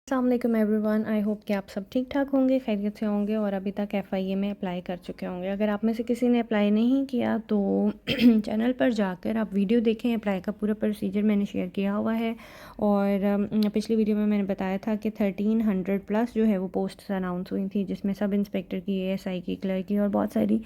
अस्सलाम everyone, I hope कि आप सब ठीक ठाक होंगे, खैरियत से होंगे और अभी तक FIA में अप्लाई कर चुके होंगे। अगर आप में से किसी ने अप्लाई नहीं किया तो चैनल पर जाकर आप वीडियो देखें। अप्लाई का पूरा प्रोसीजर मैंने शेयर किया हुआ है और पिछली वीडियो में मैंने बताया था कि 1300 प्लस जो है वो पोस्ट अनाउंस हुई थी, जिसमें सब इंस्पेक्टर की, ASI की, क्लर्क की और बहुत सारी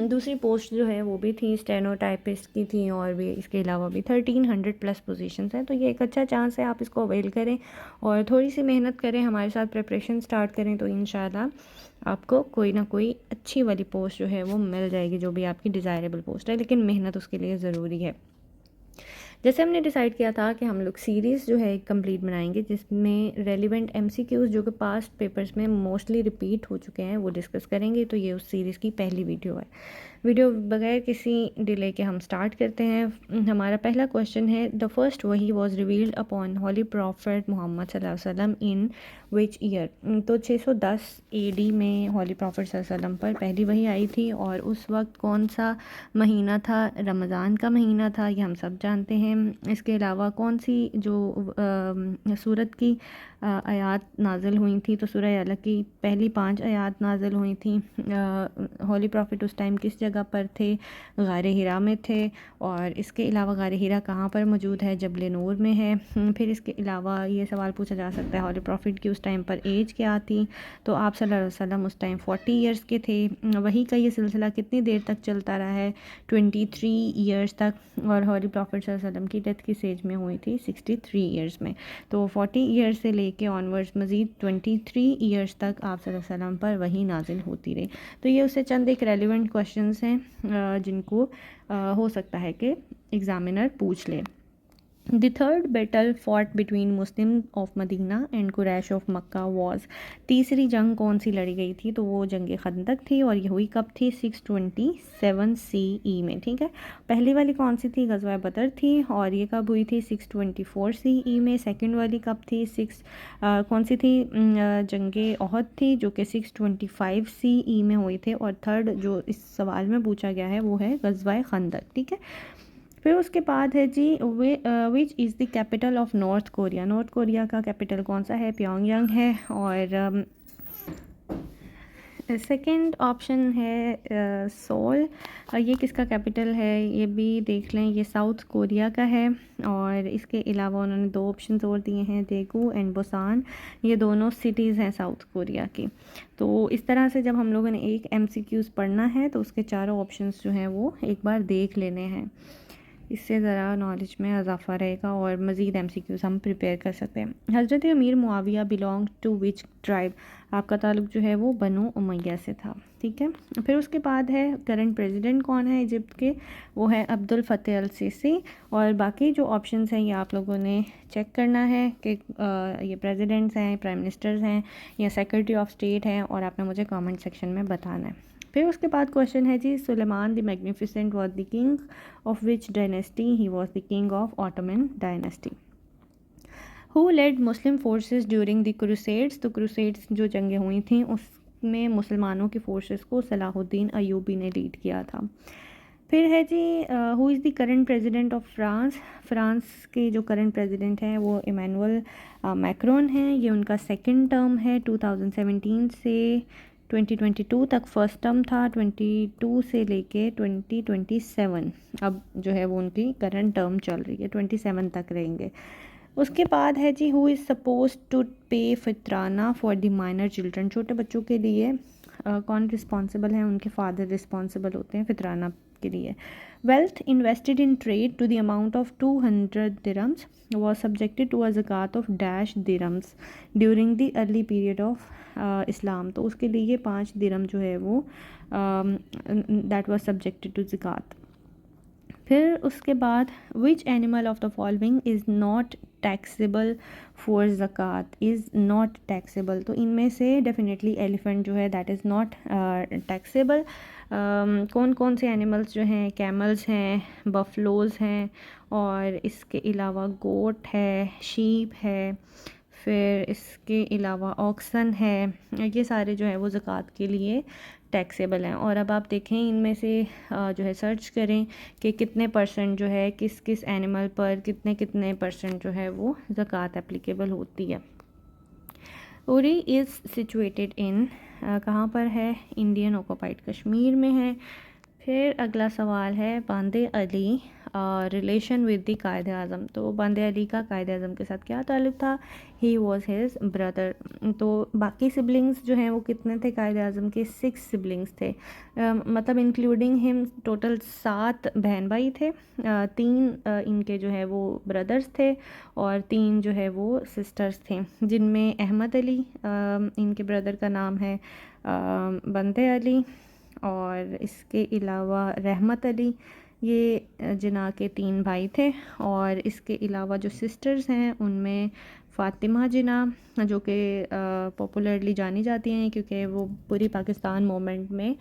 दूसरी पोस्ट जो है वो भी थी, स्टेनोटाइपिस्ट की थी और भी इसके अलावा भी 1300 प्लस पोजीशंस हैं। तो ये एक अच्छा चांस है, आप इसको अवेल करें और थोड़ी सी मेहनत करें, हमारे साथ प्रिपरेशन स्टार्ट करें तो इंशाल्लाह आपको कोई ना कोई अच्छी वाली पोस्ट जो है वो मिल जाएगी, जो भी आपकी डिज़ायरेबल पोस्ट है, लेकिन मेहनत उसके लिए ज़रूरी है। जैसे हमने डिसाइड किया था कि हम लोग सीरीज़ जो है कंप्लीट बनाएंगे, जिसमें रेलिवेंट MCQs जो कि पास्ट पेपर्स में मोस्टली रिपीट हो चुके हैं वो डिस्कस करेंगे। तो ये उस सीरीज़ की पहली वीडियो है। वीडियो बगैर किसी डिले के हम स्टार्ट करते हैं। हमारा पहला क्वेश्चन है, द फर्स्ट वही was revealed upon holy prophet Muhammad सल्लल्लाहु अलैहि वसल्लम इन विच ईयर। तो 610 AD में हॉली प्रॉफिट सल्लल्लाहु अलैहि वसल्लम पर पहली वही आई थी और उस वक्त कौन सा महीना था? रमज़ान का महीना था, ये हम सब जानते हैं। इसके अलावा कौन सी जो सूरत की आयात नाज़िल हुई थी? तो सूरह अलक की पहली 5 आयात नाज़िल हुई थी। हॉली प्रॉफिट उस टाइम किस जगह पर थे? गार हिरा में थे। और इसके अलावा गार हिरा कहाँ पर मौजूद है? जबल नूर में है। फिर इसके अलावा ये सवाल पूछा जा सकता है, हॉली प्रॉफिट की उस टाइम पर एज क्या थी? तो आप सल्लल्लाहु अलैहि वसल्लम उस टाइम 40 ईयर्स के थे। वही का ये सिलसिला कितनी देर तक चलता रहा है? 23 ईयर्स तक। और हॉली प्रॉफिट सल्लल्लाहु अलैहि वसल्लम की डेथ किस एज में हुई थी? 63 ईयर्स में। तो 40 ईयर्स से लेके ऑनवर्ड्स मज़ीद 23 ईयर्स तक आप सल्लल्लाहु अलैहि वसल्लम पर वही नाजिल होती रही। तो ये उससे चंद एक रेलिवेंट क्वेश्चंस हैं जिनको हो सकता है कि एग्ज़ामिनर पूछ ले। The third battle fought between Muslim of Medina and Quraysh of Makkah was, तीसरी जंग कौन सी लड़ी गई थी? तो वो जंग खंदक थी और ये हुई कब थी? 627 CE में। ठीक है, पहली वाली कौन सी थी? गज़वा बदर थी और ये कब हुई थी? 624 CE में। सेकंड वाली कब थी? कौन सी थी? जंग ओहद थी जो कि 625 CE में हुई थी। और थर्ड जो इस सवाल में पूछा गया है वो है गज़वा खंदक। ठीक है, फिर उसके बाद है जी, which is the capital of North Korea? North Korea का कैपिटल कौन सा है? प्योंगयांग है। और सेकंड ऑप्शन है सोल। ये किसका कैपिटल है? ये भी देख लें, ये साउथ कोरिया का है। और इसके अलावा उन्होंने 2 ऑप्शन और दिए हैं, देगू एंड बुसान। ये दोनों सिटीज़ हैं साउथ कोरिया की। तो इस तरह से जब हम लोगों ने एक MCQs पढ़ना है तो उसके चारों ऑप्शंस जो हैं वो एक बार देख लेने हैं। इससे ज़रा नॉलेज में इजाफा रहेगा और मज़ीद MCQs हम प्रिपेयर कर सकते हैं। हज़रत Amir Muawiya belong to which tribe? आपका ताल्लुक़ जो है वो बनु उमैया से था। ठीक है, फिर उसके बाद है करंट प्रेसिडेंट कौन है इजिप्ट के? वो है अब्दुल फ़तेह अल सीसी। और बाकी जो ऑप्शंस हैं ये आप लोगों ने चेक करना है कि ये प्रेसिडेंट्स हैं, प्राइम मिनिस्टर्स हैं या सेक्रेटरी ऑफ स्टेट हैं, और आपने मुझे कमेंट सेक्शन में बताना है। फिर उसके बाद क्वेश्चन है जी, Suleiman the magnificent was the king of which dynasty? He was the king of Ottoman dynasty. Who led Muslim forces during the crusades? तो क्रूसेड्स जो जंगें हुई थी उसमें मुसलमानों की फोर्सेस को सलाहुद्दीन अयूबी ने लीड किया था। फिर है जी, who is the current president of France? France के जो करंट प्रेसिडेंट हैं वो इमैनुअल मैक्रोन हैं। ये उनका सेकंड टर्म है। 2017 से 2022 तक फर्स्ट टर्म था। 22 से लेके 2027 अब जो है वो उनकी करंट टर्म चल रही है, 27 तक रहेंगे। उसके बाद है जी, हु इज़ सपोज टू पे फितराना फॉर द माइनर चिल्ड्रन? छोटे बच्चों के लिए कौन रिस्पॉन्सिबल है? उनके फादर रिस्पॉन्सिबल होते हैं फितराना के लिए। Wealth invested in trade to the amount of 200 dirhams was subjected to a zakat of dash dirhams during the early period of इस्लाम। तो उसके लिए ये 5 दिरहम जो है वो दैट वाज सब्जेक्टेड टू ज़कात। फिर उसके बाद, which animal of the following is not taxable for ज़कात? इज़ नॉट टैक्सेबल, तो इनमें से डेफिनेटली एलिफेंट जो है दैट इज़ नॉट टैक्सेबल। कौन कौन से एनिमल्स जो हैं? कैमल्स हैं, बफलोज़ हैं, और इसके अलावा गोट है, शीप है, फिर इसके अलावा ऑक्सन है। ये सारे जो है वो ज़कात के लिए टैक्सेबल हैं। और अब आप देखें इनमें से जो है सर्च करें कि कितने परसेंट जो है किस किस एनिमल पर कितने कितने परसेंट जो है वो ज़कात एप्लीकेबल होती है। उरी इज़ सिचुएटेड इन, कहाँ पर है, इंडियन ऑक्यूपाइड कश्मीर में है। फिर अगला सवाल है बांदे अली रिलेशन विद द कायद आज़म। तो बांदे अली का कायद आज़म के साथ क्या ताल्लुक़ था? He was his brother. तो बाकी सिबलिंग्स जो हैं वो कितने थे कायद आज़म के? 6 सिबलिंग्स थे, मतलब इंक्लूडिंग हिम टोटल 7 बहन भाई थे। 3 इनके जो है वो ब्रदर्स थे और 3 जो है वो सिस्टर्स थे, जिनमें अहमद अली, इनके ब्रदर का नाम है बंदे अली, और इसके अलावा रहमत अली, ये जिना के 3 भाई थे। और इसके अलावा जो सिस्टर्स हैं उनमें फ़ातिमा जिना, जो कि पॉपुलरली जानी जाती हैं क्योंकि वो पूरी पाकिस्तान मूवमेंट में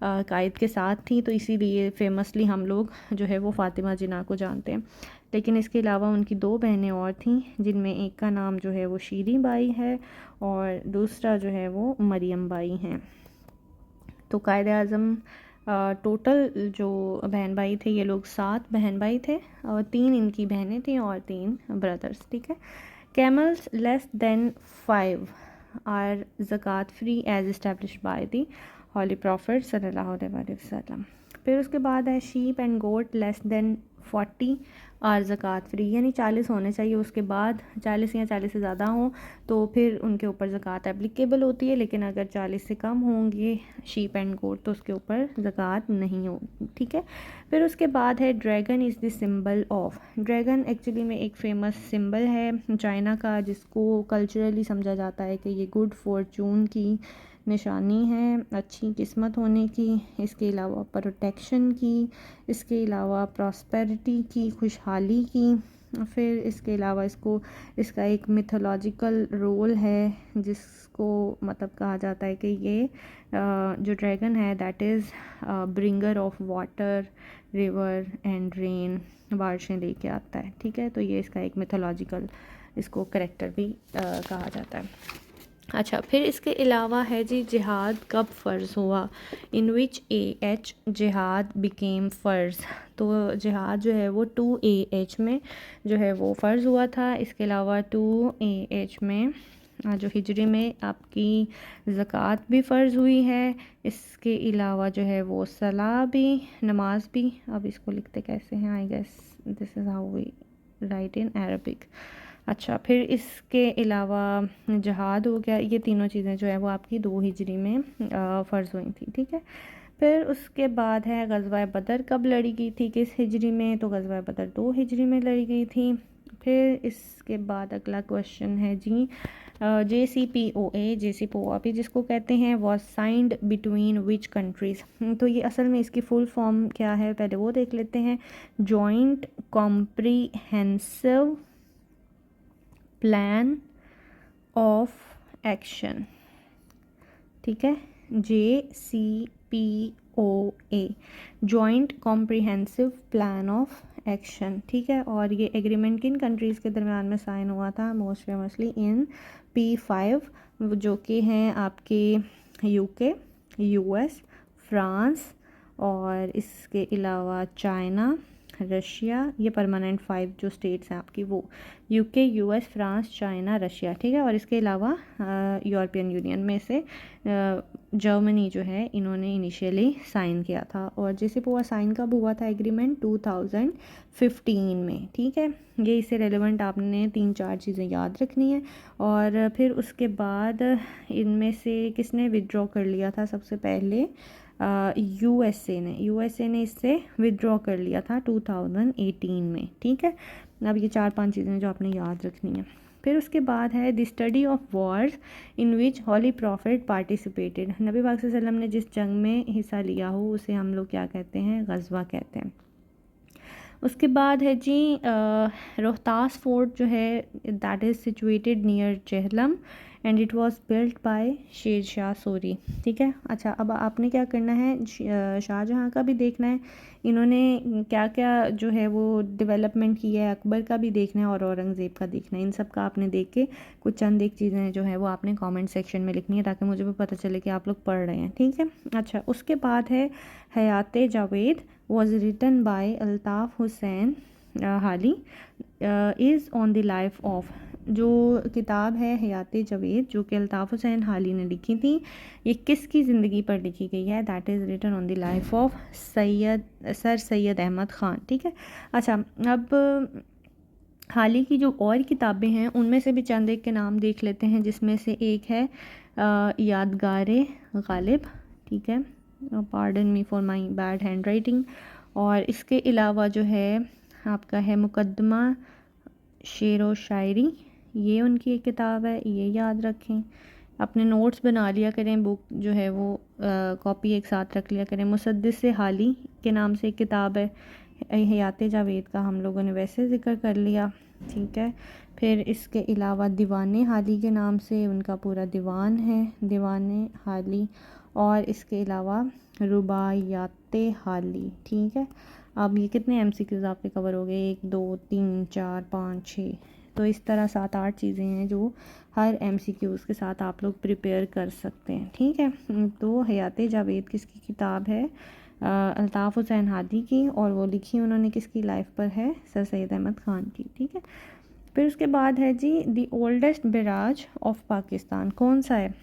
कायद के साथ थी, तो इसीलिए फेमसली हम लोग जो है वो फ़ातिमा जिना को जानते हैं। लेकिन इसके अलावा उनकी 2 बहनें और थीं, जिनमें एक का नाम जो है वो शीरी बाई है और दूसरा जो है वो मरियम बाई हैं। तो कायद आज़म टोटल जो बहन भाई थे, ये लोग 7 बहन भाई थे और 3 इनकी बहनें थीं और 3 ब्रदर्स, ठीक है। कैमल्स लेस देन 5 आर ज़कात free as establish by the holy prophet सल्लल्लाहु अलैहि वसल्लम। फिर उसके बाद है sheep and goat less than 40 are ज़कात फ्री, यानी 40 होने चाहिए, उसके बाद 40 या 40 से ज़्यादा हों तो फिर उनके ऊपर ज़कात एप्लीकेबल होती है, लेकिन अगर 40 से कम होंगे शीप एंड गोट तो उसके ऊपर ज़कात नहीं होगी, ठीक है। फिर उसके बाद है dragon is the symbol of. Dragon actually में एक फ़ेमस सिंबल है चाइना का, जिसको कल्चरली समझा जाता है कि ये गुड फॉर्चून की निशानी है, अच्छी किस्मत होने की, इसके अलावा प्रोटेक्शन की, इसके अलावा प्रॉस्पेरिटी की, खुशहाली की। फिर इसके अलावा इसका एक मिथोलॉजिकल रोल है, जिसको मतलब कहा जाता है कि ये जो ड्रैगन है that is bringer of water, river and rain, बारिशें लेके आता है, ठीक है। तो ये इसका एक मिथोलॉजिकल इसको करेक्टर भी कहा जाता है। अच्छा, फिर इसके अलावा है जी जिहाद कब फ़र्ज़ हुआ? इन विच AH जिहाद बिकेम फ़र्ज़। तो जिहाद जो है वो 2AH में जो है वो फ़र्ज़ हुआ था। इसके अलावा 2AH में जो हिजरी में आपकी ज़कात भी फ़र्ज़ हुई है। इसके अलावा जो है वो सलाह भी, नमाज भी, अब इसको लिखते कैसे हैं, I guess this is how we write in Arabic. अच्छा, फिर इसके अलावा जहाद हो गया, ये तीनों चीज़ें जो है वो आपकी 2 हिजरी में फ़र्ज़ हुई थी, ठीक है। फिर उसके बाद है ग़ज़वा बदर कब लड़ी गई थी, किस हिजरी में? तो ग़ज़वा बदर 2 हिजरी में लड़ी गई थी। फिर इसके बाद अगला क्वेश्चन है जी JCPOA भी जिसको कहते हैं, was signed between which countries. तो ये असल में इसकी फुल फॉर्म क्या है, पहले वो देख लेते हैं। Joint comprehensive plan of action, ठीक है, JCPOA, joint comprehensive plan of action, ठीक है। और ये एग्रीमेंट किन कंट्रीज़ के दरमियान में साइन हुआ था? मोस्ट फेमसली इन P5, जो कि हैं आपके UK, US, फ्रांस और इसके अलावा चाइना, रशिया, ये परमानेंट 5 जो स्टेट्स हैं आपकी, वो UK, US, France, China, Russia, ठीक है। और इसके अलावा यूरोपियन यूनियन में से जर्मनी जो है इन्होंने इनिशियली साइन किया था। और JCPOA साइन कब हुआ था एग्रीमेंट? 2015 में, ठीक है। ये इससे रेलेवेंट आपने 3-4 चीज़ें याद रखनी है। और फिर उसके बाद इनमें से किसने विदड्रॉ कर लिया था सबसे पहले? USA ने इससे विदड्रॉ कर लिया था 2018 में, ठीक है। अब ये 4-5 चीज़ें जो आपने याद रखनी है। फिर उसके बाद है the study of wars in which holy prophet participated. नबी पाक सल्लल्लाहु अलैहि वसल्लम ने जिस जंग में हिस्सा लिया हो उसे हम लोग क्या कहते हैं? ग़ज़वा कहते हैं। उसके बाद है जी रोहतास फोर्ट जो है that is situated near Jhelum and it was built by Sher Shah Suri, ठीक है। अच्छा, अब आपने क्या करना है, शाहजहाँ का भी देखना है, इन्होंने क्या क्या जो है वो डेवलपमेंट की है, अकबर का भी देखना है और औरंगज़ेब का देखना है। इन सब का आपने देख के कुछ चंद एक चीज़ें जो है वो आपने कमेंट सेक्शन में लिखनी है, ताकि मुझे भी पता चले कि आप लोग पढ़ रहे हैं, ठीक है। अच्छा, उसके बाद है हयात Javed was written by Altaf Hussain हाली, is on the life of, जो किताब है हयात जावेद जो कि अल्ताफ़ हुसैन हाली ने लिखी थी, ये किसकी ज़िंदगी पर लिखी गई है? That is written on the life of Sir Syed Ahmad Khan. ठीक है। अच्छा, अब हाली की जो और किताबें हैं उनमें से भी चंद एक के नाम देख लेते हैं, जिसमें से एक है यादगारे गालिब। ठीक है, pardon me for my bad hand writing. और इसके अलावा जो है आपका है मुकद्दमा शेर व शायरी, ये उनकी एक किताब है, ये याद रखें। अपने नोट्स बना लिया करें, बुक जो है वो कॉपी एक साथ रख लिया करें। मुसद्दिस हाली के नाम से एक किताब है, हयात जावेद का हम लोगों ने वैसे ज़िक्र कर लिया। ठीक है। फिर इसके अलावा दीवाने हाली के नाम से उनका पूरा दीवान है, दीवाने हाली। और इसके अलावा रुबायात हाली। ठीक है। अब ये कितने एमसीक्यूज़ आपके कवर हो गए? 1 2 3 4 5 6, तो इस तरह 7-8 चीज़ें हैं जो हर एमसीक्यूज़ के साथ आप लोग प्रिपेयर कर सकते हैं। ठीक है। तो हयात जावेद किसकी किताब है? अल्ताफ़ हुसैन हादी की, और वो लिखी उन्होंने किसकी लाइफ पर है? सर सैयद अहमद ख़ान की। ठीक है। फिर उसके बाद है जी the oldest barrage of Pakistan, कौन सा है?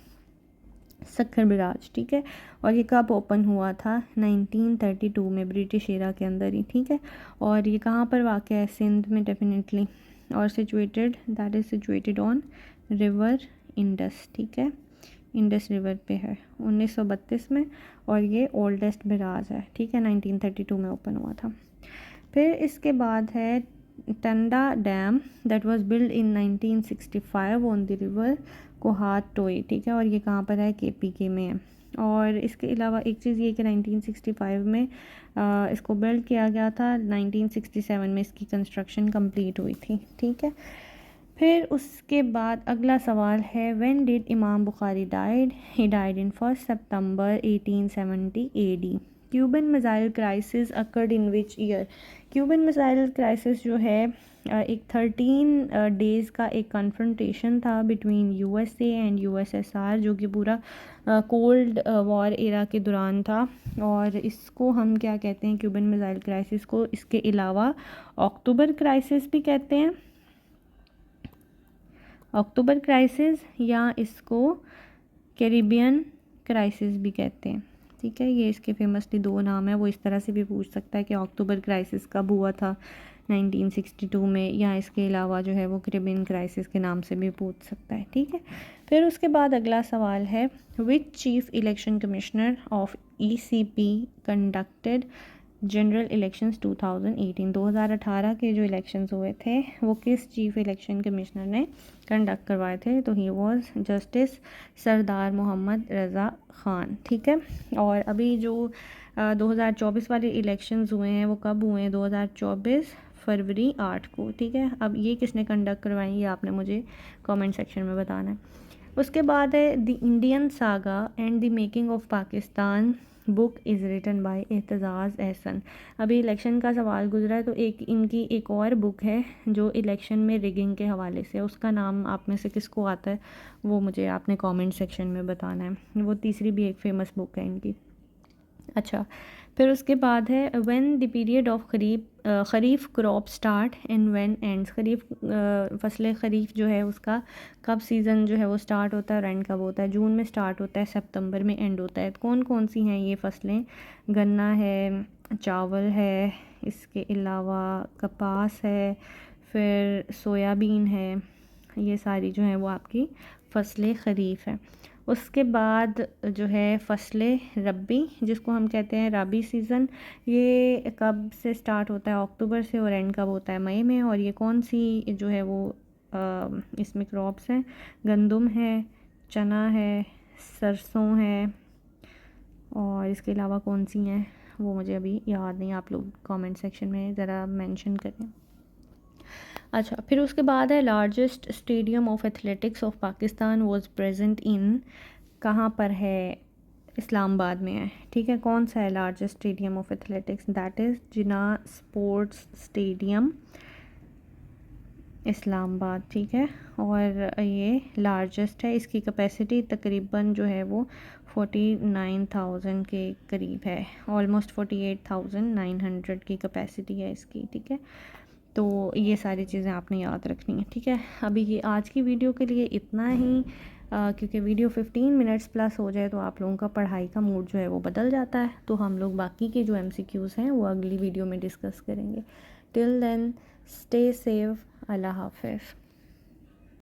सक्खर बैराज। ठीक है। और ये कब ओपन हुआ था? 1932 में, ब्रिटिश एरा के अंदर ही। ठीक है। और ये कहाँ पर वाक़ है? सिंध में डेफिनेटली। और situated, that is situated on river Indus. ठीक है, इंडस रिवर पे है, 1932 में। और ये ओल्डेस्ट बैराज है। ठीक है, 1932 में ओपन हुआ था। फिर इसके बाद है Tanda dam, that was build in 1965 on the river Kohat टोई। ठीक है। और ये कहाँ पर है? केपीके में है। और इसके अलावा एक चीज़ ये कि 1965 में इसको बिल्ड किया गया था, 1967 में इसकी कंस्ट्रक्शन कंप्लीट हुई थी। ठीक है। फिर उसके बाद अगला सवाल है, व्हेन डिड इमाम Bukhari died? He died in 1 September 1870 AD। Cuban missile crisis occurred in which year? Cuban missile crisis जो है एक 13 डेज़ का एक कन्फ्रंटेशन था बिटवीन USA एंड USSR, जो कि पूरा कोल्ड वॉर एरा के दौरान था। और इसको हम क्या कहते हैं? क्यूबन मिसाइल क्राइसिस को इसके अलावा अक्टूबर क्राइसिस भी कहते हैं, अक्टूबर क्राइसिस, या इसको कैरिबियन क्राइसिस भी कहते हैं। ठीक है, ये इसके फेमसली 2 नाम है। वो इस तरह से भी पूछ सकता है कि अक्टूबर क्राइसिस कब हुआ था 1962 में, या इसके अलावा जो है वो कैरिबियन क्राइसिस के नाम से भी पूछ सकता है। ठीक है। फिर उसके बाद अगला सवाल है, which chief election commissioner of ECP conducted general elections 2018? 2018 के जो इलेक्शंस हुए थे वो किस चीफ इलेक्शन कमिश्नर ने कंडक्ट करवाए थे? तो he was justice Sardar Mohammad Raza Khan. ठीक है। और अभी जो 2024 वाले इलेक्शंस हुए हैं वो कब हुए हैं? 2024 फरवरी 8 को। ठीक है। अब ये किसने कंडक्ट करवाई, ये आपने मुझे कमेंट सेक्शन में बताना है। उसके बाद है the Indian saga and the making of Pakistan book is written by Aitzaz Ahsan. अभी इलेक्शन का सवाल गुजरा है, तो एक इनकी एक और बुक है जो इलेक्शन में रिगिंग के हवाले से, उसका नाम आप में से किसको आता है वो मुझे आपने कमेंट सेक्शन में बताना है। वो तीसरी भी एक फ़ेमस बुक है इनकी। अच्छा, फिर उसके बाद है when the period of kharif crop start and when ends. Kharif फसल खरीफ जो है उसका कब सीज़न जो है वो स्टार्ट होता है और एंड कब होता है? जून में स्टार्ट होता है, सितंबर में एंड होता है। कौन कौन सी हैं ये फसलें? गन्ना है, चावल है, इसके अलावा कपास है, फिर सोयाबीन है। ये सारी जो हैं वो आपकी फसलें खरीफ हैं। उसके बाद जो है फसलें रबी, जिसको हम कहते हैं रबी सीज़न, ये कब से स्टार्ट होता है? अक्टूबर से, और एंड कब होता है? मई में। और ये कौन सी जो है वो इसमें क्रॉप्स हैं? गंदम है, चना है, सरसों है, और इसके अलावा कौन सी हैं वो मुझे अभी याद नहीं, आप लोग कमेंट सेक्शन में ज़रा मेंशन करें। अच्छा, फिर उसके बाद है largest stadium of athletics of Pakistan was present in, कहाँ पर है? इस्लामाबाद में है। ठीक है। कौन सा है largest stadium of athletics? That is Jinnah sports stadium, Islamabad. ठीक है। और ये लार्जेस्ट है, इसकी कैपेसिटी तकरीबन जो है वो 49,000 के करीब है, ऑलमोस्ट 48,900 की कैपेसिटी है इसकी। ठीक है। तो ये सारी चीज़ें आपने याद रखनी है, ठीक है। अभी ये आज की वीडियो के लिए इतना ही, क्योंकि वीडियो 15 मिनट्स प्लस हो जाए तो आप लोगों का पढ़ाई का मूड जो है वो बदल जाता है। तो हम लोग बाकी के जो MCQs हैं वो अगली वीडियो में डिस्कस करेंगे। टिल देन स्टे सेफ, अल्लाह हाफ़िज़।